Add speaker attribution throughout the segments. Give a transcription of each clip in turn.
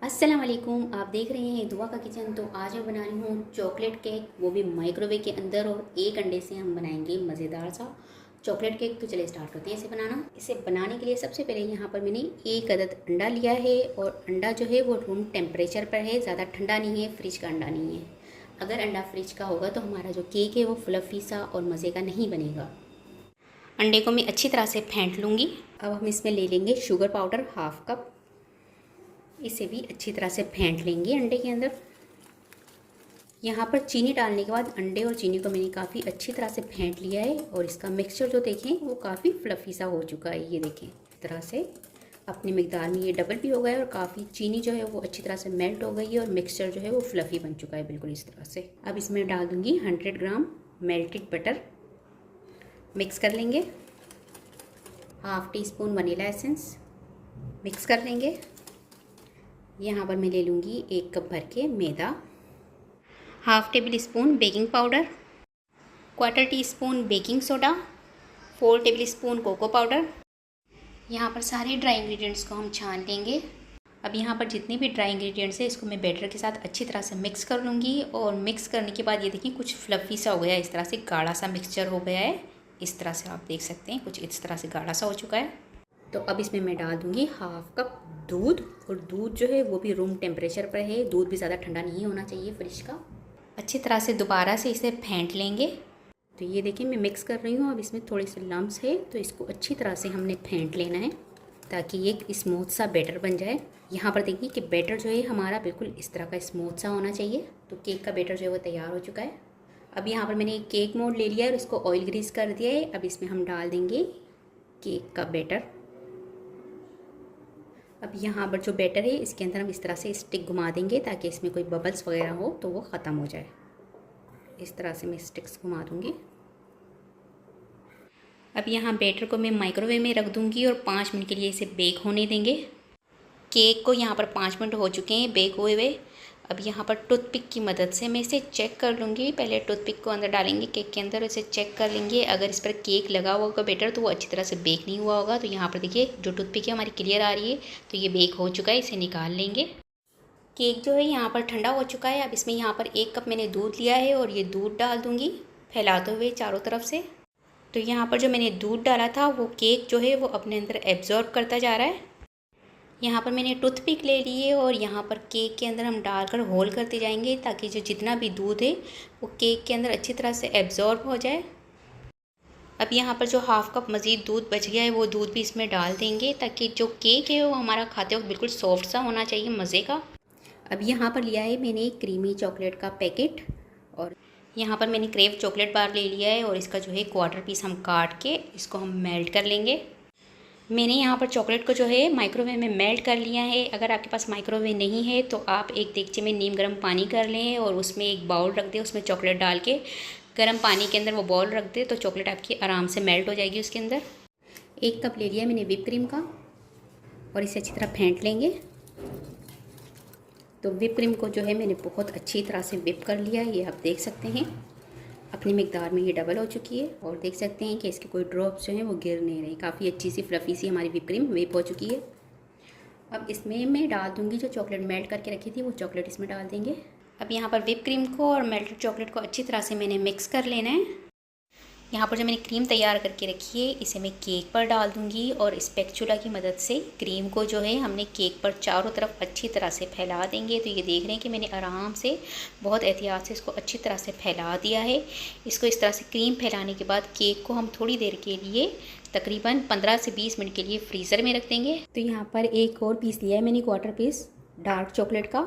Speaker 1: अस्सलाम वालेकुम। आप देख रहे हैं दुआ का किचन। तो आज मैं बना रही हूँ चॉकलेट केक, वो भी माइक्रोवेव के अंदर, और एक अंडे से हम बनाएंगे मज़ेदार सा चॉकलेट केक। तो चलिए स्टार्ट करते हैं इसे बनाना। इसे बनाने के लिए सबसे पहले यहाँ पर मैंने एक अदद अंडा लिया है, और अंडा जो है वो रूम टेम्परेचर पर है, ज़्यादा ठंडा नहीं है, फ्रिज का अंडा नहीं है। अगर अंडा फ्रिज का होगा तो हमारा जो केक है वो फ्लफ़ी सा और मज़े का नहीं बनेगा। अंडे को मैं अच्छी तरह से फेंट लूँगी। अब हम इसमें ले लेंगे शुगर पाउडर हाफ़ कप। इसे भी अच्छी तरह से फेंट लेंगे अंडे के अंदर। यहाँ पर चीनी डालने के बाद अंडे और चीनी को मैंने काफ़ी अच्छी तरह से फेंट लिया है, और इसका मिक्सचर जो देखें वो काफ़ी फ्लफ़ी सा हो चुका है। ये देखें इस तरह से अपनी मिकदार में ये डबल भी हो गया है, और काफ़ी चीनी जो है वो अच्छी तरह से मेल्ट हो गई है, और मिक्सचर जो है वो फ्लफ़ी बन चुका है बिल्कुल इस तरह से। अब इसमें डाल दूँगी 100 ग्राम मेल्टेड बटर। मिक्स कर लेंगे। Half tea spoon vanilla essence mix कर लेंगे। यहाँ पर मैं ले लूँगी 1 कप भर के मैदा, half tablespoon baking powder, quarter teaspoon baking soda, 4 tablespoon cocoa powder. यहाँ पर सारे ड्राई इंग्रेडिएंट्स को हम छान लेंगे। अब यहाँ पर जितने भी ड्राई इंग्रेडिएंट्स हैं इसको मैं बैटर के साथ अच्छी तरह से मिक्स कर लूँगी, और मिक्स करने के बाद ये देखिए कुछ फ्लफ़ी सा हो गया है, इस तरह से गाढ़ा सा मिक्सचर हो गया है। इस तरह से आप देख सकते हैं कुछ इस तरह से गाढ़ा सा हो चुका है। तो अब इसमें मैं डाल दूँगी हाफ़ कप दूध, और दूध जो है वो भी रूम टेम्परेचर पर है। दूध भी ज़्यादा ठंडा नहीं होना चाहिए फ्रिज का। अच्छी तरह से दोबारा से इसे फेंट लेंगे। तो ये देखिए मैं मिक्स कर रही हूँ। अब इसमें थोड़े से लम्स है, तो इसको अच्छी तरह से हमने फेंट लेना है ताकि ये एक स्मूथ सा बैटर बन जाए। यहाँ पर देखिए कि बैटर जो है हमारा बिल्कुल इस तरह का स्मूथ सा होना चाहिए। तो केक का बैटर जो है वो तैयार हो चुका है। अब यहाँ पर मैंने एक केक मोल्ड ले लिया है और इसको ऑयल ग्रीस कर दिया है। अब इसमें हम डाल देंगे केक का बैटर। अब यहाँ पर जो बैटर है इसके अंदर हम इस तरह से स्टिक घुमा देंगे ताकि इसमें कोई बबल्स वगैरह हो तो वो ख़त्म हो जाए। इस तरह से मैं स्टिक्स घुमा दूँगी। अब यहाँ बैटर को मैं माइक्रोवेव में रख दूँगी, और 5 मिनट के लिए इसे बेक होने देंगे। केक को यहाँ पर 5 मिनट हो चुके हैं बेक हुए हुए। अब यहाँ पर टूथपिक की मदद से मैं इसे चेक कर लूँगी। पहले टूथपिक को अंदर डालेंगे केक के अंदर, इसे चेक कर लेंगे। अगर इस पर केक लगा हुआ होगा बैटर तो वो अच्छी तरह से बेक नहीं हुआ होगा। तो यहाँ पर देखिए जो टूथपिक है हमारी क्लियर आ रही है, तो ये बेक हो चुका है, इसे निकाल लेंगे। केक जो है यहाँ पर ठंडा हो चुका है। अब इसमें यहाँ पर 1 कप मैंने दूध लिया है, और ये दूध डाल दूँगी फैलाते हुए चारों तरफ से। तो यहाँ पर जो मैंने दूध डाला था वो केक जो है वो अपने अंदर एब्जॉर्ब करता जा रहा है। यहाँ पर मैंने टूथपिक ले ली है, और यहाँ पर केक के अंदर हम डालकर होल करते जाएंगे ताकि जो जितना भी दूध है वो केक के अंदर अच्छी तरह से एब्जॉर्ब हो जाए। अब यहाँ पर जो हाफ़ कप मज़ीद दूध बच गया है वो दूध भी इसमें डाल देंगे ताकि जो केक है वो हमारा खाते वक्त बिल्कुल सॉफ्ट सा होना चाहिए, मज़े का। अब यहाँ पर लिया है मैंने क्रीमी चॉकलेट का पैकेट, और यहाँ पर मैंने क्रेव चॉकलेट बार ले लिया है, और इसका जो है क्वार्टर पीस हम काट के इसको हम मेल्ट कर लेंगे। मैंने यहाँ पर चॉकलेट को जो है माइक्रोवेव में मेल्ट कर लिया है। अगर आपके पास माइक्रोवेव नहीं है तो आप एक देगचे में नीम गर्म पानी कर लें, और उसमें एक बाउल रख दें, उसमें चॉकलेट डाल के गर्म पानी के अंदर वो बाउल रख दें, तो चॉकलेट आपकी आराम से मेल्ट हो जाएगी उसके अंदर। 1 कप ले लिया मैंने व्हिप क्रीम का, और इसे अच्छी तरह फेंट लेंगे। तो व्हिप क्रीम को जो है मैंने बहुत अच्छी तरह से व्हिप कर लिया है। ये आप देख सकते हैं अपनी मिकदार में ये डबल हो चुकी है, और देख सकते हैं कि इसके कोई ड्रॉप्स जो हैं वो गिर नहीं रहे। काफ़ी अच्छी सी फ्लफ़ी सी हमारी व्हिप क्रीम व्हिप हो चुकी है। अब इसमें मैं डाल दूँगी जो चॉकलेट मेल्ट करके रखी थी, वो चॉकलेट इसमें डाल देंगे। अब यहाँ पर व्हिप क्रीम को और मेल्टेड चॉकलेट को अच्छी तरह से मैंने मिक्स कर लेना है। यहाँ पर जो मैंने क्रीम तैयार करके रखी है इसे मैं केक पर डाल दूँगी, और स्पैचुला की मदद से क्रीम को जो है हमने केक पर चारों तरफ अच्छी तरह से फैला देंगे। तो ये देख रहे हैं कि मैंने आराम से बहुत एहतियात से इसको अच्छी तरह से फैला दिया है। इसको इस तरह से क्रीम फैलाने के बाद केक को हम थोड़ी देर के लिए तकरीबन 15 से 20 मिनट के लिए फ्रीज़र में रख देंगे। तो यहाँ पर एक और पीस लिया है मैंने क्वार्टर पीस डार्क चॉकलेट का,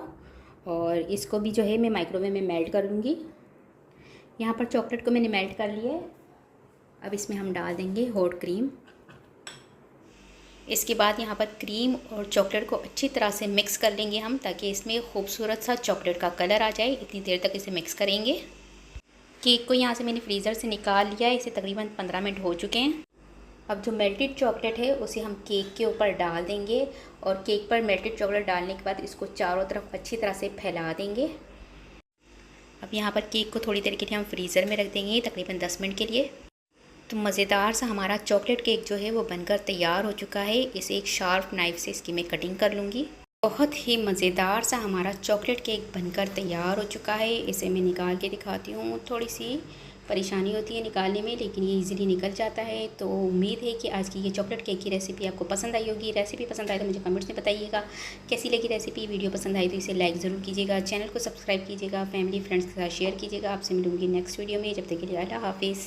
Speaker 1: और इसको भी जो है मैं माइक्रोवेव में मेल्ट कर लूँगी। यहाँ पर चॉकलेट को मैंने मेल्ट कर लिया है। अब इसमें हम डाल देंगे हॉट क्रीम। इसके बाद यहाँ पर क्रीम और चॉकलेट को अच्छी तरह से मिक्स कर लेंगे हम, ताकि इसमें खूबसूरत सा चॉकलेट का कलर आ जाए। इतनी देर तक इसे मिक्स करेंगे। केक को यहाँ से मैंने फ्रीज़र से निकाल लिया है, इसे तकरीबन 15 मिनट हो चुके हैं। अब जो मेल्टेड चॉकलेट है उसे हम केक के ऊपर डाल देंगे, और केक पर मेल्टेड चॉकलेट डालने के बाद इसको चारों तरफ अच्छी तरह से फैला देंगे। अब यहाँ पर केक को थोड़ी देर के लिए हम फ्रीज़र में रख देंगे, तकरीबन 10 मिनट के लिए। तो मज़ेदार सा हमारा चॉकलेट केक जो है वो बनकर तैयार हो चुका है। इसे एक शार्प नाइफ़ से इसकी मैं कटिंग कर लूँगी। बहुत ही मज़ेदार सा हमारा चॉकलेट केक बनकर तैयार हो चुका है। इसे मैं निकाल के दिखाती हूँ। थोड़ी सी परेशानी होती है निकालने में, लेकिन ये इजीली निकल जाता है। तो उम्मीद है कि आज की ये चॉकलेट केक की रेसिपी आपको पसंद आई होगी। रेसिपी पसंद आए तो मुझे कमेंट्स में बताइएगा कैसी लगी रेसिपी। वीडियो पसंद आई तो इसे लाइक ज़रूर कीजिएगा, चैनल को सब्सक्राइब कीजिएगा, फैमिली फ्रेंड्स के साथ शेयर कीजिएगा। आपसे मिलूंगी नेक्स्ट वीडियो में। जब तक के लिए अल्लाह हाफिज़।